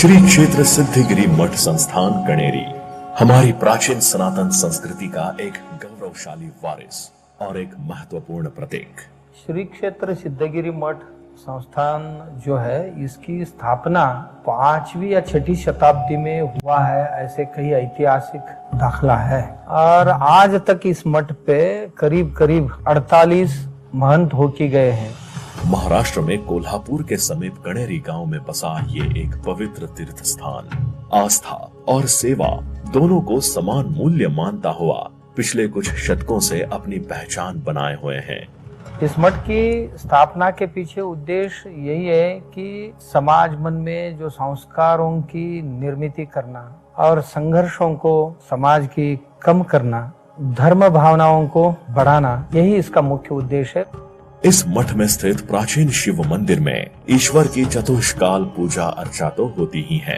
श्री क्षेत्र सिद्धिगिरी मठ संस्थान कणेरी हमारी प्राचीन सनातन संस्कृति का एक गौरवशाली वारिस और एक महत्वपूर्ण प्रतीक। श्री क्षेत्र सिद्धगिरी मठ संस्थान जो है, इसकी स्थापना 5वीं या 6वीं शताब्दी में हुआ है, ऐसे कई ऐतिहासिक दाखला है। और आज तक इस मठ पे करीब 48 महंत होके गए हैं। महाराष्ट्र में कोल्हापुर के समीप कणेरी गांव में बसा ये एक पवित्र तीर्थ स्थान आस्था और सेवा दोनों को समान मूल्य मानता हुआ पिछले कुछ शतकों से अपनी पहचान बनाए हुए हैं। इस मठ की स्थापना के पीछे उद्देश्य यही है कि समाज मन में जो संस्कारों की निर्मित करना और संघर्षों को समाज की कम करना, धर्म भावनाओं को बढ़ाना, यही इसका मुख्य उद्देश्य है। इस मठ में स्थित प्राचीन शिव मंदिर में ईश्वर की चतुष्काल पूजा अर्चा तो होती ही है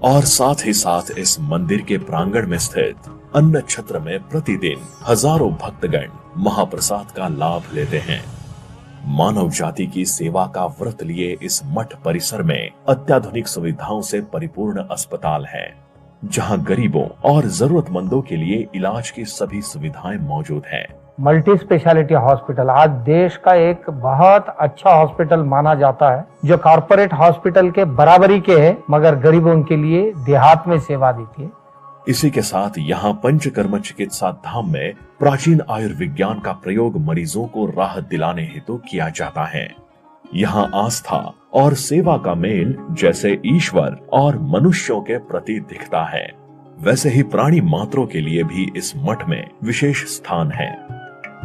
और साथ ही साथ इस मंदिर के प्रांगण में स्थित अन्न छत्र में प्रतिदिन हजारों भक्तगण महाप्रसाद का लाभ लेते हैं। मानव जाति की सेवा का व्रत लिए इस मठ परिसर में अत्याधुनिक सुविधाओं से परिपूर्ण अस्पताल है, जहां गरीबों और जरूरतमंदों के लिए इलाज की सभी सुविधाएं मौजूद हैं। मल्टी स्पेशलिटी हॉस्पिटल आज देश का एक बहुत अच्छा हॉस्पिटल माना जाता है, जो कॉर्पोरेट हॉस्पिटल के बराबरी के है, मगर गरीबों के लिए देहात में सेवा देती है। इसी के साथ यहाँ पंचकर्म चिकित्सा धाम में प्राचीन आयुर्विज्ञान का प्रयोग मरीजों को राहत दिलाने हेतु किया जाता है। यहाँ आस्था और सेवा का मेल जैसे ईश्वर और मनुष्यों के प्रति दिखता है, वैसे ही प्राणी मात्रों के लिए भी इस मठ में विशेष स्थान है।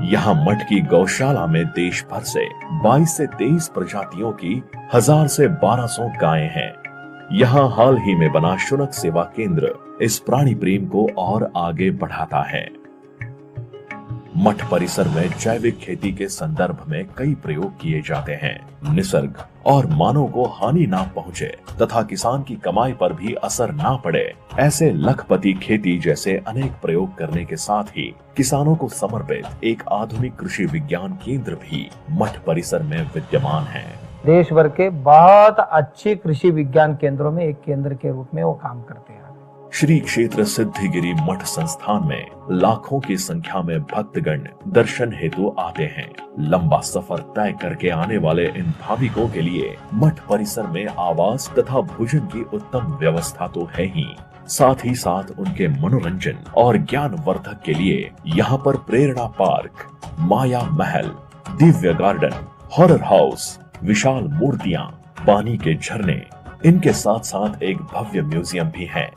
यहाँ मठ की गौशाला में देश भर से 22 से 23 प्रजातियों की 1000 से 1200 गायें हैं। यहाँ हाल ही में बना शुनक सेवा केंद्र इस प्राणी प्रेम को और आगे बढ़ाता है। मठ परिसर में जैविक खेती के संदर्भ में कई प्रयोग किए जाते हैं। निसर्ग और मानव को हानि ना पहुंचे तथा किसान की कमाई पर भी असर ना पड़े, ऐसे लखपति खेती जैसे अनेक प्रयोग करने के साथ ही किसानों को समर्पित एक आधुनिक कृषि विज्ञान केंद्र भी मठ परिसर में विद्यमान है। देश भर के बहुत अच्छे कृषि विज्ञान केंद्रों में एक केंद्र के रूप में वो काम करते हैं। श्री क्षेत्र सिद्धिगिरी मठ संस्थान में लाखों की संख्या में भक्तगण दर्शन हेतु आते हैं। लंबा सफर तय करके आने वाले इन भाविकों के लिए मठ परिसर में आवास तथा भोजन की उत्तम व्यवस्था तो है ही, साथ ही साथ उनके मनोरंजन और ज्ञान वर्धक के लिए यहाँ पर प्रेरणा पार्क, माया महल, दिव्य गार्डन, हॉरर हाउस, विशाल मूर्तियाँ, पानी के झरने, इनके साथ साथ एक भव्य म्यूजियम भी है,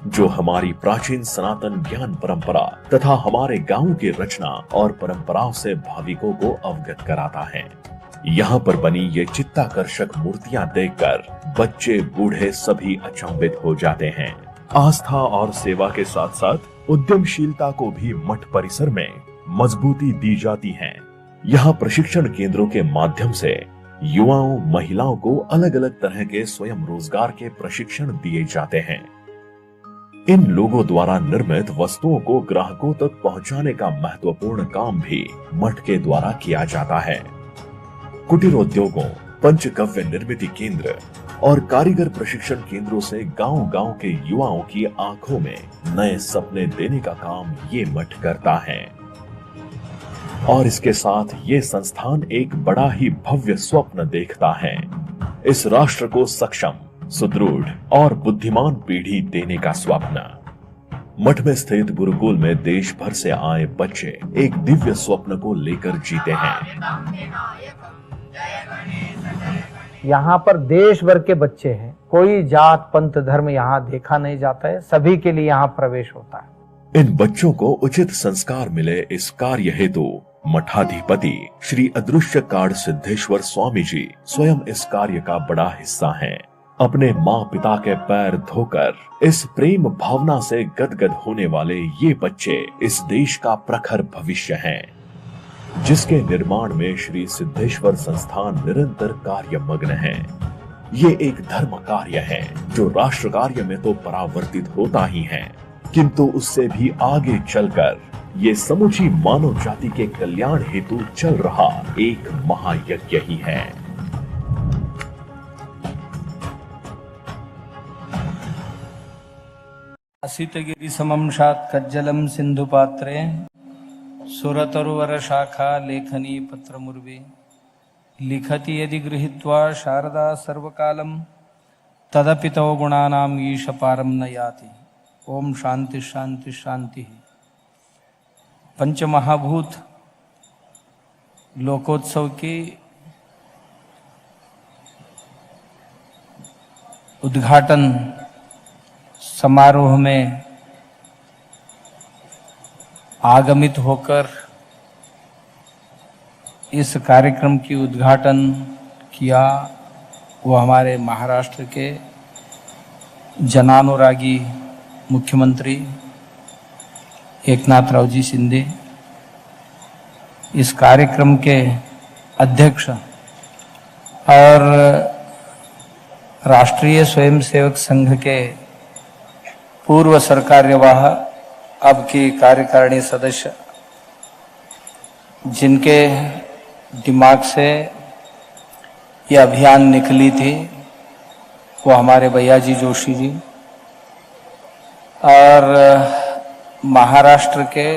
जो हमारी प्राचीन सनातन ज्ञान परंपरा तथा हमारे गांव की रचना और परंपराओं से भाविकों को अवगत कराता है। यहाँ पर बनी ये चित्ताकर्षक मूर्तियां देखकर बच्चे बूढ़े सभी अचंभित हो जाते हैं। आस्था और सेवा के साथ साथ उद्यमशीलता को भी मठ परिसर में मजबूती दी जाती है। यहाँ प्रशिक्षण केंद्रों के माध्यम से युवाओं महिलाओं को अलग अलग तरह के स्वयं रोजगार के प्रशिक्षण दिए जाते हैं। इन लोगों द्वारा निर्मित वस्तुओं को ग्राहकों तक पहुंचाने का महत्वपूर्ण काम भी मठ के द्वारा किया जाता है। कुटीर उद्योगों, पंचगव्य निर्मित केंद्र और कारीगर प्रशिक्षण केंद्रों से गांव-गांव के युवाओं की आंखों में नए सपने देने का काम ये मठ करता है। और इसके साथ ये संस्थान एक बड़ा ही भव्य स्वप्न देखता है, इस राष्ट्र को सक्षम, सुदृढ़ और बुद्धिमान पीढ़ी देने का स्वप्न। मठ में स्थित गुरुकुल में देश भर से आए बच्चे एक दिव्य स्वप्न को लेकर जीते हैं। यहाँ पर देश भर के बच्चे हैं, कोई जात पंथ धर्म यहाँ देखा नहीं जाता है, सभी के लिए यहाँ प्रवेश होता है। इन बच्चों को उचित संस्कार मिले, इस कार्य हेतु मठाधिपति श्री अदृश्य काड़ सिद्धेश्वर स्वामी जी स्वयं इस कार्य का बड़ा हिस्सा हैं। अपने माँ पिता के पैर धोकर इस प्रेम भावना से गदगद होने वाले ये बच्चे इस देश का प्रखर भविष्य हैं, जिसके निर्माण में श्री सिद्धेश्वर संस्थान निरंतर कार्यमग्न है। ये एक धर्म कार्य है जो राष्ट्र कार्य में तो परावर्तित होता ही है, किंतु उससे भी आगे चलकर ये समूची मानव जाति के कल्याण हेतु चल रहा एक महायज्ञ ही है। असितगिरि समं शात्कज्जलं सिन्धुपात्रे सुरतरुवरशाखा लेखनी पत्रमुर्वे लिखति यदि गृहीत्वा शारदा सर्वकालं तदपि तव गुणानाम् ईश पारं न याति। ओम शांति शांति शांति। पंचमहाभूत लोकोत्सव की उद्घाटन समारोह में आगमित होकर इस कार्यक्रम की उद्घाटन किया वो हमारे महाराष्ट्र के जनानुरागी मुख्यमंत्री एकनाथ रावजी शिंदे, इस कार्यक्रम के अध्यक्ष और राष्ट्रीय स्वयंसेवक संघ के पूर्व सरकार्यवाह अब की कार्यकारिणी सदस्य, जिनके दिमाग से यह अभियान निकली थी, वो हमारे भैयाजी जोशी जी, और महाराष्ट्र के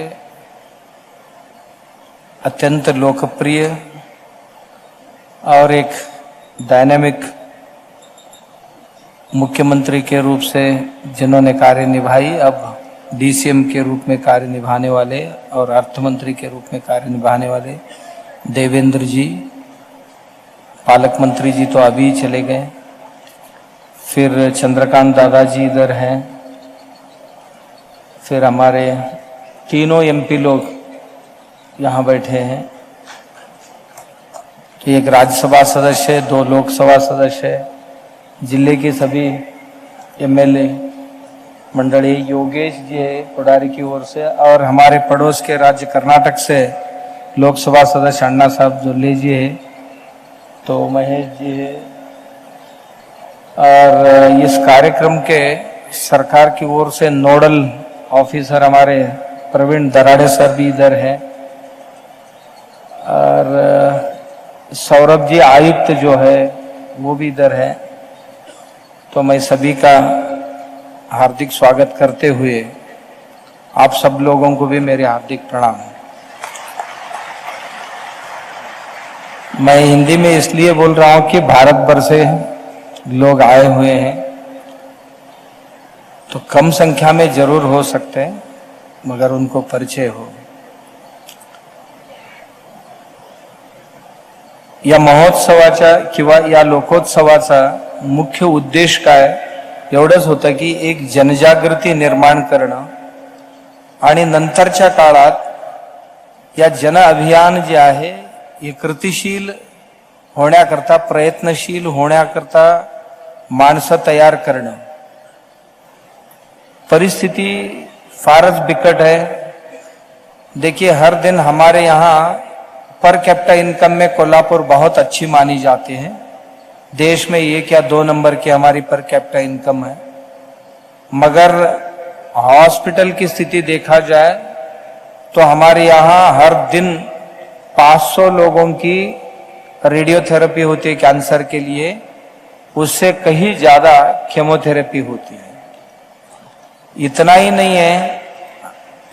अत्यंत लोकप्रिय और एक डायनामिक मुख्यमंत्री के रूप से जिन्होंने कार्य निभाई, अब डीसीएम के रूप में कार्य निभाने वाले और अर्थमंत्री के रूप में कार्य निभाने वाले देवेंद्र जी, पालक मंत्री जी तो अभी चले गए, फिर चंद्रकांत दादाजी इधर हैं, फिर हमारे तीनों एमपी लोग यहाँ बैठे हैं, एक राज्यसभा सदस्य, 2 लोकसभा सदस्य, जिले के सभी एमएलए मंडली, योगेश जी है कोडारी की ओर से, और हमारे पड़ोस के राज्य कर्नाटक से लोकसभा सदस्य अन्ना साहब जोल्ले जी है, तो महेश जी है, और इस कार्यक्रम के सरकार की ओर से नोडल ऑफिसर हमारे प्रवीण दराड़े सर भी इधर है, और सौरभ जी आयुक्त जो है वो भी इधर है। तो मैं सभी का हार्दिक स्वागत करते हुए आप सब लोगों को भी मेरे हार्दिक प्रणाम। मैं हिंदी में इसलिए बोल रहा हूं कि भारत भर से लोग आए हुए हैं, तो कम संख्या में जरूर हो सकते हैं, मगर उनको परिचय हो। या महोत्सवाचा किंवा या लोकोत्सवाचा मुख्य उद्देश काय एवढंच होतं की एक जनजागृती निर्माण करणं आणि नंतरच्या काळात या जन अभियान जे आहे हे कृतिशील होण्याकरता, प्रयत्नशील होण्याकरता माणसं तयार करणं। परिस्थिति फारच बिकट है। देखिए, हर दिन हमारे यहाँ पर कैपिटा इनकम में कोल्हापुर बहुत अच्छी मानी जाती है, देश में 1 या 2 नंबर की हमारी पर कैपिटा इनकम है, मगर हॉस्पिटल की स्थिति देखा जाए तो हमारे यहाँ हर दिन 500 लोगों की रेडियोथेरेपी होती है कैंसर के लिए, उससे कहीं ज्यादा केमोथेरेपी होती है। इतना ही नहीं है,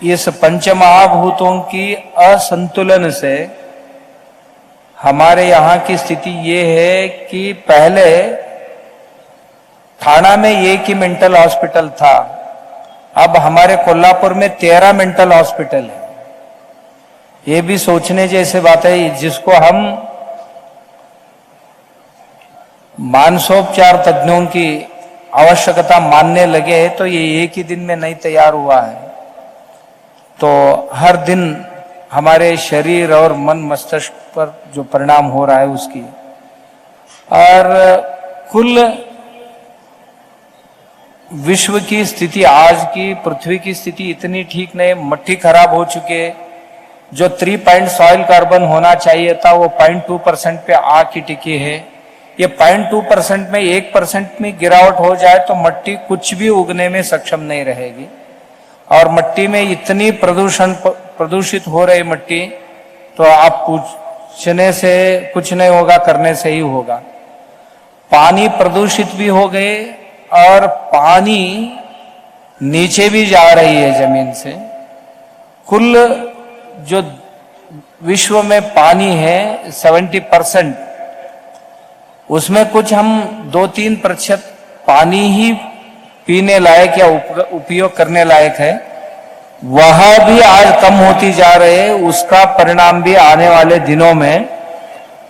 इस पंचमहाभूतों की असंतुलन से हमारे यहाँ की स्थिति ये है कि पहले थाना में 1 ही मेंटल हॉस्पिटल था, अब हमारे कोल्हापुर में 13 मेंटल हॉस्पिटल है। ये भी सोचने जैसे बात है, जिसको हम मानसोपचार तज्ञों की आवश्यकता मानने लगे तो ये 1 ही दिन में नहीं तैयार हुआ है। तो हर दिन हमारे शरीर और मन मस्तिष्क पर जो परिणाम हो रहा है उसकी, और कुल विश्व की स्थिति, आज की पृथ्वी की स्थिति इतनी ठीक नहीं, मट्टी खराब हो चुके, जो 3 पॉइंट सॉइल कार्बन होना चाहिए था वो 0.2% पे आके टिकी है। ये 0.2% में 1% में गिरावट हो जाए तो मट्टी कुछ भी उगने में सक्षम नहीं रहेगी, और मट्टी में इतनी प्रदूषित हो रही मट्टी, तो आप पूछने से कुछ नहीं होगा, करने से ही होगा। पानी प्रदूषित भी हो गए, और पानी नीचे भी जा रही है जमीन से। कुल जो विश्व में पानी है 70%, उसमें कुछ हम 2-3% पानी ही पीने लायक या उपयोग करने लायक है, वह भी आज कम होती जा रहे हैं। उसका परिणाम भी आने वाले दिनों में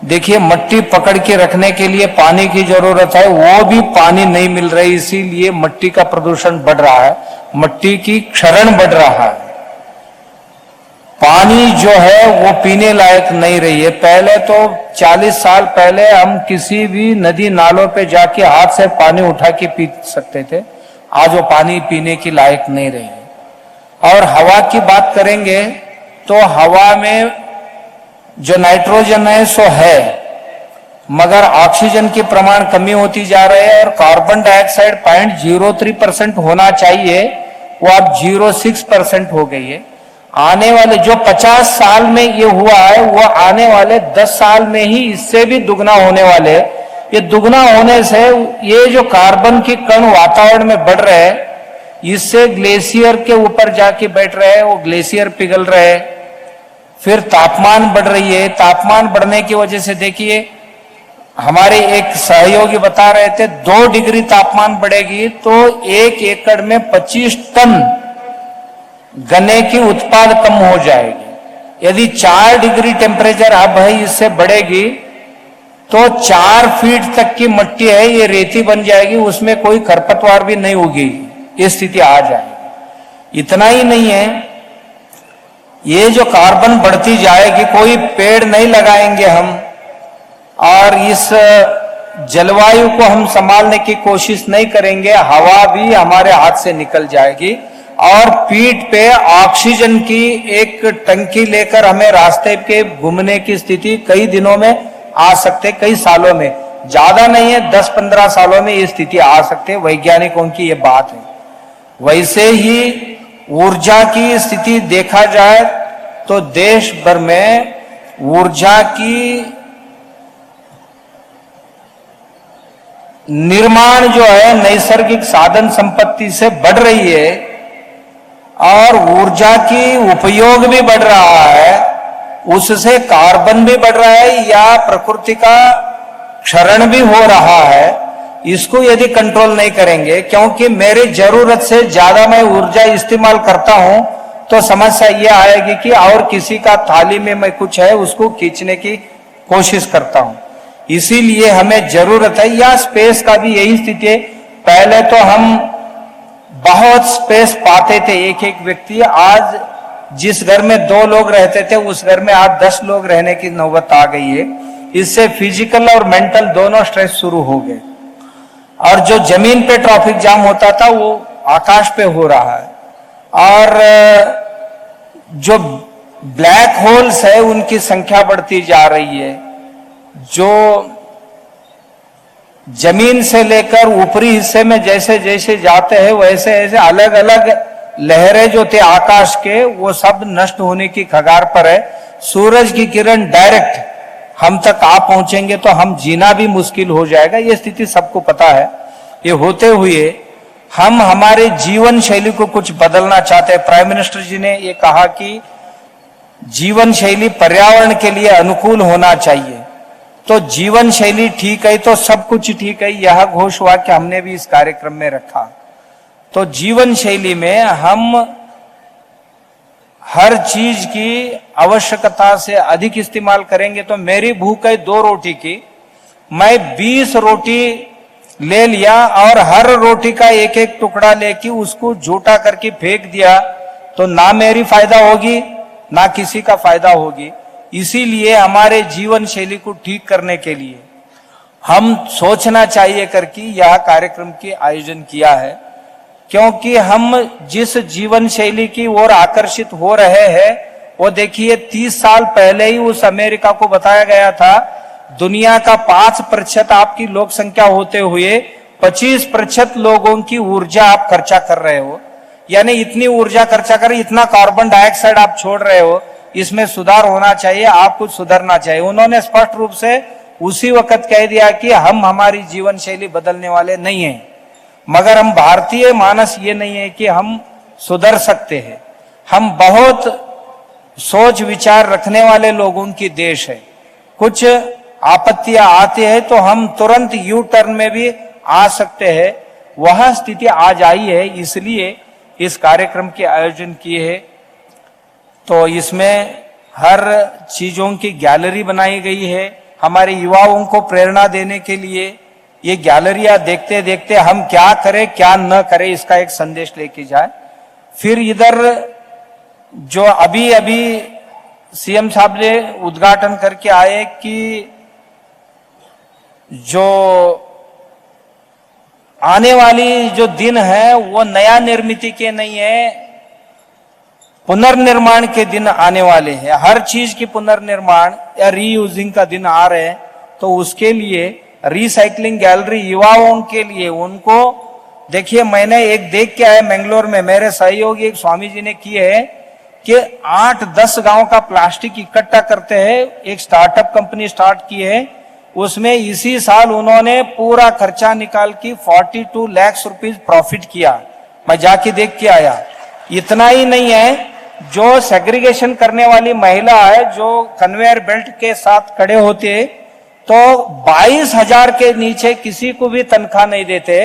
देखिए, मट्टी पकड़ के रखने के लिए पानी की जरूरत है, वो भी पानी नहीं मिल रही, इसीलिए मट्टी का प्रदूषण बढ़ रहा है, मट्टी की क्षरण बढ़ रहा है। पानी जो है वो पीने लायक नहीं रही है। पहले तो 40 साल पहले हम किसी भी नदी नालों पे जाके हाथ से पानी उठा के पी सकते थे, आज वो पानी पीने की लायक नहीं रही है। और हवा की बात करेंगे तो हवा में जो नाइट्रोजन है सो है, मगर ऑक्सीजन की प्रमाण कमी होती जा रही है, और कार्बन डाइऑक्साइड 0.03% होना चाहिए, वो अब 0.6% हो गई है। आने वाले जो 50 साल में ये हुआ है, वो आने वाले 10 साल में ही इससे भी दुगना होने वाले। ये दुगना होने से ये जो कार्बन के कण वातावरण में बढ़ रहे हैं, इससे ग्लेशियर के ऊपर जाके बैठ रहे हैं, वो ग्लेशियर पिघल रहे हैं। फिर तापमान बढ़ रही है, तापमान बढ़ने की वजह से देखिए, हमारे एक सहयोगी बता रहे थे 2 डिग्री तापमान बढ़ेगी तो 1 एकड़ में 25 टन गन्ने की उत्पाद कम हो जाएगी। यदि 4 डिग्री टेम्परेचर अब है, इससे बढ़ेगी तो 4 फीट तक की मट्टी है ये रेती बन जाएगी, उसमें कोई खरपतवार भी नहीं उगेगी, ये स्थिति आ जाएगी। इतना ही नहीं है, ये जो कार्बन बढ़ती जाएगी, कोई पेड़ नहीं लगाएंगे हम, और इस जलवायु को हम संभालने की कोशिश नहीं करेंगे, हवा भी हमारे हाथ से निकल जाएगी, और पीठ पे ऑक्सीजन की एक टंकी लेकर हमें रास्ते पे घूमने की स्थिति कई दिनों में आ सकते, कई सालों में, ज्यादा नहीं है, 10-15 सालों में ये स्थिति आ सकते, वैज्ञानिकों की ये बात है। वैसे ही ऊर्जा की स्थिति देखा जाए तो देश भर में ऊर्जा की निर्माण जो है नैसर्गिक साधन संपत्ति से बढ़ रही है, और ऊर्जा की उपयोग भी बढ़ रहा है, उससे कार्बन भी बढ़ रहा है या प्रकृति का क्षरण भी हो रहा है। इसको यदि कंट्रोल नहीं करेंगे, क्योंकि मेरी जरूरत से ज्यादा मैं ऊर्जा इस्तेमाल करता हूं, तो समस्या यह आएगी कि और किसी का थाली में मैं कुछ है उसको खींचने की कोशिश करता हूं। इसीलिए हमें जरूरत है, या स्पेस का भी यही स्थिति है। पहले तो हम बहुत स्पेस पाते थे एक एक व्यक्ति, आज जिस घर में 2 लोग रहते थे उस घर में आज 10 लोग रहने की नौबत आ गई है। इससे फिजिकल और मेंटल दोनों स्ट्रेस शुरू हो गए, और जो जमीन पे ट्रैफिक जाम होता था वो आकाश पे हो रहा है, और जो ब्लैक होल्स है उनकी संख्या बढ़ती जा रही है। जो जमीन से लेकर ऊपरी हिस्से में जैसे जैसे जाते हैं वैसे ऐसे अलग अलग लहरें जो थे आकाश के, वो सब नष्ट होने की कगार पर है। सूरज की किरण डायरेक्ट हम तक आ पहुंचेंगे तो हम जीना भी मुश्किल हो जाएगा, ये स्थिति सबको पता है। ये होते हुए हम हमारे जीवन शैली को कुछ बदलना चाहते हैं। प्राइम मिनिस्टर जी ने ये कहा कि जीवन शैली पर्यावरण के लिए अनुकूल होना चाहिए, तो जीवन शैली ठीक है तो सब कुछ ठीक है, यह घोष वाक्य हमने भी इस कार्यक्रम में रखा। तो जीवन शैली में हम हर चीज की आवश्यकता से अधिक इस्तेमाल करेंगे तो मेरी भूख है 2 रोटी की, मैं 20 रोटी ले लिया और हर रोटी का एक एक टुकड़ा लेके उसको झूठा करके फेंक दिया, तो ना मेरी फायदा होगी ना किसी का फायदा होगी। इसीलिए हमारे जीवन शैली को ठीक करने के लिए हम सोचना चाहिए करके यह कार्यक्रम के आयोजन किया है, क्योंकि हम जिस जीवन शैली की ओर आकर्षित हो रहे हैं वो देखिए 30 साल पहले ही उस अमेरिका को बताया गया था, दुनिया का 5% आपकी लोक संख्या होते हुए 25% लोगों की ऊर्जा आप खर्चा कर रहे हो, यानी इतनी ऊर्जा खर्चा कर, इतना कार्बन डाइऑक्साइड आप छोड़ रहे हो, इसमें सुधार होना चाहिए, आपको सुधरना चाहिए। उन्होंने स्पष्ट रूप से उसी वक्त कह दिया कि हम हमारी जीवन शैली बदलने वाले नहीं हैं। मगर हम भारतीय मानस ये नहीं है कि हम सुधर सकते हैं। हम बहुत सोच विचार रखने वाले लोगों की देश है। कुछ आपत्तियां आती है तो हम तुरंत यू टर्न में भी आ सकते हैं। वह स्थिति आज आई है, इसलिए इस कार्यक्रम के आयोजन किए है। तो इसमें हर चीजों की गैलरी बनाई गई है हमारे युवाओं को प्रेरणा देने के लिए। ये गैलरियां देखते देखते हम क्या करें क्या न करें इसका एक संदेश लेके जाए। फिर इधर जो अभी अभी सीएम साहब ने उद्घाटन करके आए कि जो आने वाली जो दिन है वो नया निर्मित के नहीं है, पुनर्निर्माण के दिन आने वाले हैं। हर चीज की पुनर्निर्माण या रीयूजिंग का दिन आ रहे हैं। तो उसके लिए रिसाइकलिंग गैलरी युवाओं के लिए उनको देखिए, मैंने एक देख के आया मैंगलोर में, मेरे सहयोगी एक स्वामी जी ने किए है कि 8-10 गांव का प्लास्टिक इकट्ठा करते हैं। एक स्टार्टअप कंपनी स्टार्ट की है, उसमें इसी साल उन्होंने पूरा खर्चा निकाल के 42 लाख रुपीस प्रॉफिट किया। मैं जाके देख के आया। इतना ही नहीं है, जो सेग्रीगेशन करने वाली महिला है जो कन्वेयर बेल्ट के साथ खड़े होते तो 22,000 के नीचे किसी को भी तनख्वाह नहीं देते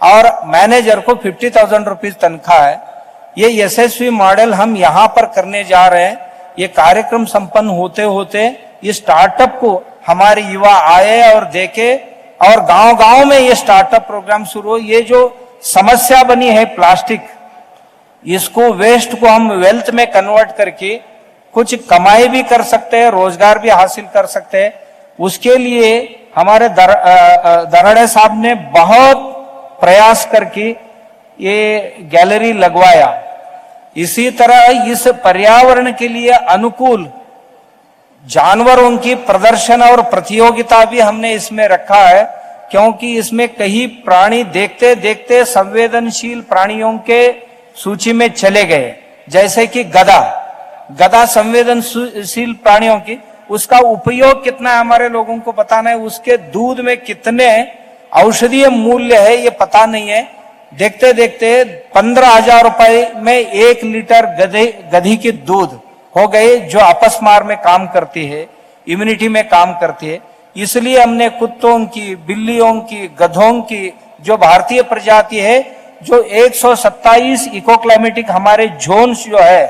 और मैनेजर को 50,000 रुपीज तनख्वाह है। ये यशस्वी मॉडल हम यहां पर करने जा रहे हैं। ये कार्यक्रम संपन्न होते होते ये स्टार्टअप को हमारे युवा आए और देखे और गांव गांव में ये स्टार्टअप प्रोग्राम शुरू हो। ये जो समस्या बनी है प्लास्टिक, इसको वेस्ट को हम वेल्थ में कन्वर्ट करके कुछ कमाई भी कर सकते हैं, रोजगार भी हासिल कर सकते हैं। उसके लिए हमारे दराड़े साहब ने बहुत प्रयास करके ये गैलरी लगवाया। इसी तरह इस पर्यावरण के लिए अनुकूल जानवरों की प्रदर्शन और प्रतियोगिता भी हमने इसमें रखा है, क्योंकि इसमें कई प्राणी देखते देखते संवेदनशील प्राणियों के सूची में चले गए। जैसे कि गधा संवेदनशील प्राणियों की, उसका उपयोग कितना है हमारे लोगों को पता नहीं, उसके दूध में कितने औषधीय मूल्य है ये पता नहीं है। देखते देखते 15,000 रुपए में 1 लीटर गधी की दूध हो गए, जो अपस्मार में काम करती है, इम्यूनिटी में काम करती है। इसलिए हमने कुत्तों की, बिल्लियों की, गधों की जो भारतीय प्रजाति है, जो 127 इको क्लाइमेटिक हमारे जोन्स जो है,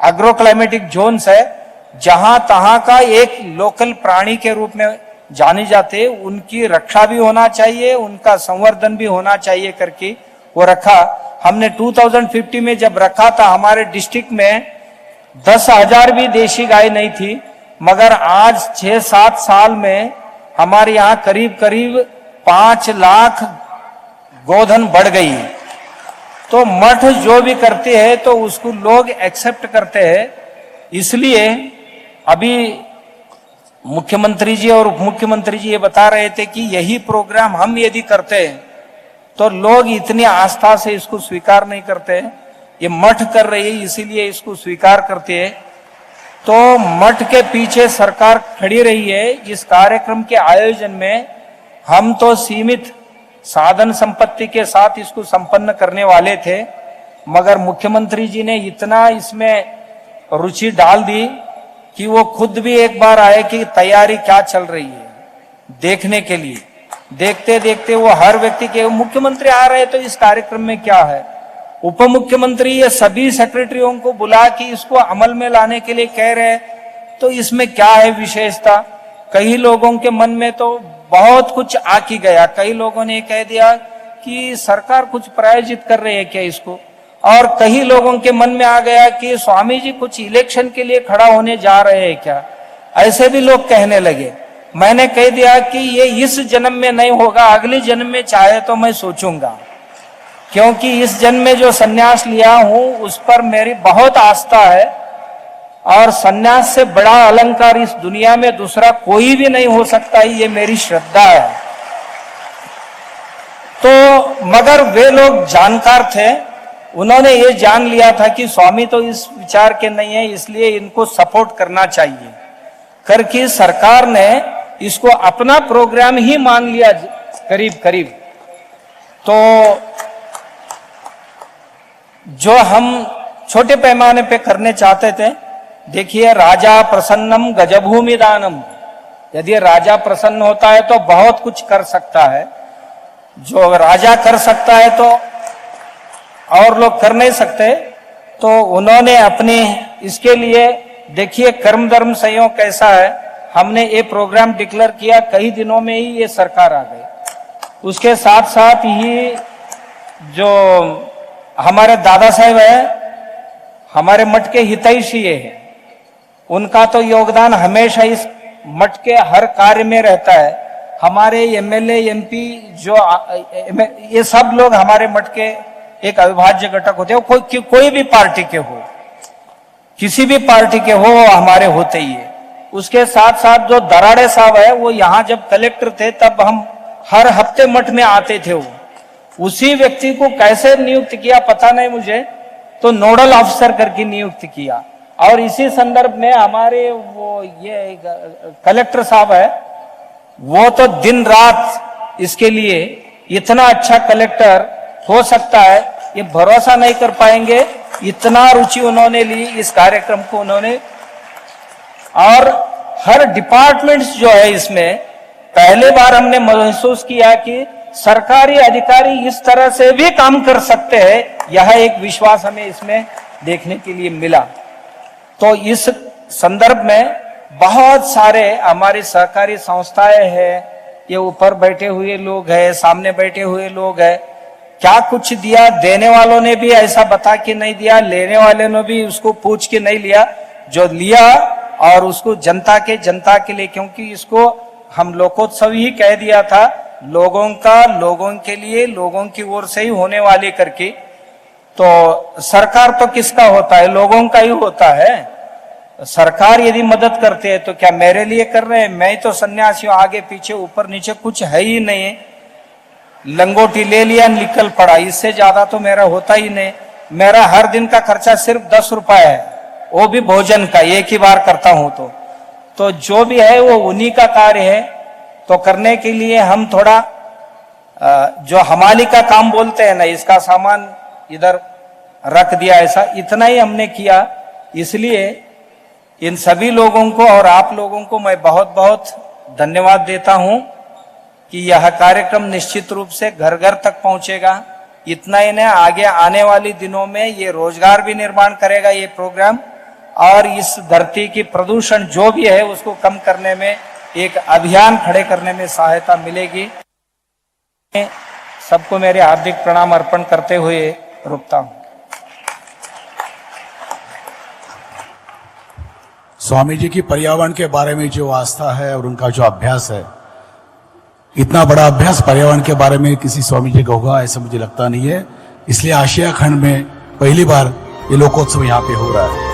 एग्रो क्लाइमेटिक जोन्स है, जहां तहां का एक लोकल प्राणी के रूप में जाने जाते, उनकी रक्षा भी होना चाहिए, उनका संवर्धन भी होना चाहिए करके वो रखा। हमने 2050 में जब रखा था, हमारे डिस्ट्रिक्ट में 10,000 भी देशी गाय नहीं थी, मगर आज 6-7 साल में हमारे यहाँ करीब करीब 5 लाख गोधन बढ़ गई। तो मठ जो भी करते हैं तो उसको लोग एक्सेप्ट करते हैं। इसलिए अभी मुख्यमंत्री जी और उप मुख्यमंत्री जी ये बता रहे थे कि यही प्रोग्राम हम यदि करते हैं तो लोग इतनी आस्था से इसको स्वीकार नहीं करते हैं। ये मठ कर रही है इसीलिए इसको स्वीकार करते हैं। तो मठ के पीछे सरकार खड़ी रही है। इस कार्यक्रम के आयोजन में हम तो सीमित साधन संपत्ति के साथ इसको संपन्न करने वाले थे, मगर मुख्यमंत्री जी ने इतना इसमें रुचि डाल दी कि वो खुद भी एक बार आए कि तैयारी क्या चल रही है देखने के लिए। देखते देखते वो हर व्यक्ति के, मुख्यमंत्री आ रहे तो इस कार्यक्रम में क्या है, उप मुख्यमंत्री ये सभी सेक्रेटरियों को बुला के इसको अमल में लाने के लिए कह रहे हैं, तो इसमें क्या है विशेषता। कई लोगों के मन में तो बहुत कुछ आकी गया। कई लोगों ने कह दिया कि सरकार कुछ प्रायोजित कर रही है क्या इसको, और कई लोगों के मन में आ गया कि स्वामी जी कुछ इलेक्शन के लिए खड़ा होने जा रहे हैं क्या, ऐसे भी लोग कहने लगे। मैंने कह दिया कि ये इस जन्म में नहीं होगा, अगले जन्म में चाहे तो मैं सोचूंगा, क्योंकि इस जन्म में जो सन्यास लिया हूं उस पर मेरी बहुत आस्था है, और सन्यास से बड़ा अलंकार इस दुनिया में दूसरा कोई भी नहीं हो सकता, ये मेरी श्रद्धा है। तो मगर वे लोग जानकार थे, उन्होंने ये जान लिया था कि स्वामी तो इस विचार के नहीं है, इसलिए इनको सपोर्ट करना चाहिए करके सरकार ने इसको अपना प्रोग्राम ही मान लिया करीब करीब। तो जो हम छोटे पैमाने पे करने चाहते थे, देखिए राजा प्रसन्नम गजभूमि दानम, यदि राजा प्रसन्न होता है तो बहुत कुछ कर सकता है। जो राजा कर सकता है तो और लोग कर नहीं सकते, तो उन्होंने अपने इसके लिए देखिए कर्म धर्म संयोग कैसा है। हमने ये प्रोग्राम डिक्लेयर किया, कई दिनों में ही ये सरकार आ गई। उसके साथ साथ ही जो हमारे दादा साहब है, हमारे मठ के हितैषी है, उनका तो योगदान हमेशा इस मठ के हर कार्य में रहता है। हमारे एमएलए एमपी जो ये सब लोग हमारे मठ के एक अविभाज्य घटक होते हैं। कोई भी पार्टी के हो, किसी भी पार्टी के हो, हमारे होते ही है। उसके साथ साथ जो दराड़े साहब है, वो यहाँ जब कलेक्टर थे तब हम हर हफ्ते मठ में आते थे। वो उसी व्यक्ति को कैसे नियुक्त किया पता नहीं मुझे, तो नोडल ऑफिसर करके नियुक्त किया। और इसी संदर्भ में हमारे वो ये कलेक्टर साहब है, वो तो दिन रात इसके लिए, इतना अच्छा कलेक्टर हो सकता है ये भरोसा नहीं कर पाएंगे, इतना रुचि उन्होंने ली इस कार्यक्रम को उन्होंने। और हर डिपार्टमेंट्स जो है इसमें पहले बार हमने महसूस किया कि सरकारी अधिकारी इस तरह से भी काम कर सकते हैं, यह एक विश्वास हमें इसमें देखने के लिए मिला। तो इस संदर्भ में बहुत सारे हमारी सहकारी संस्थाएं हैं, ये ऊपर बैठे हुए लोग हैं, सामने बैठे हुए लोग हैं, क्या कुछ दिया, देने वालों ने भी ऐसा बता के नहीं दिया, लेने वाले ने भी उसको पूछ के नहीं लिया, जो लिया और उसको जनता के लिए, क्योंकि इसको हम लोकोत्सव ही कह दिया था, लोगों का, लोगों के लिए, लोगों की ओर से ही होने वाले करके। तो सरकार तो किसका होता है, लोगों का ही होता है। सरकार यदि मदद करते हैं तो क्या मेरे लिए कर रहे हैं? मैं तो सन्यासी हूं, आगे पीछे ऊपर नीचे कुछ है ही नहीं, लंगोटी ले लिया निकल पड़ा, इससे ज्यादा तो मेरा होता ही नहीं। मेरा हर दिन का खर्चा सिर्फ 10 रुपए है, वो भी भोजन का, एक ही बार करता हूं। तो जो भी है वो उन्हीं का कार्य है। तो करने के लिए हम थोड़ा जो हमाली का काम बोलते हैं ना, इसका सामान इधर रख दिया, ऐसा इतना ही हमने किया। इसलिए इन सभी लोगों को और आप लोगों को मैं बहुत बहुत धन्यवाद देता हूं कि यह कार्यक्रम निश्चित रूप से घर घर तक पहुंचेगा। इतना ही नहीं, आगे आने वाले दिनों में ये रोजगार भी निर्माण करेगा ये प्रोग्राम, और इस धरती की प्रदूषण जो भी है उसको कम करने में, एक अभियान खड़े करने में सहायता मिलेगी। सबको मेरे हार्दिक प्रणाम अर्पण करते हुए रुकता हूं। स्वामी जी की पर्यावरण के बारे में जो आस्था है और उनका जो अभ्यास है, इतना बड़ा अभ्यास पर्यावरण के बारे में किसी स्वामी जी का होगा ऐसा मुझे लगता नहीं है। इसलिए आशिया खंड में पहली बार ये लोकोत्सव यहाँ पे हो रहा है।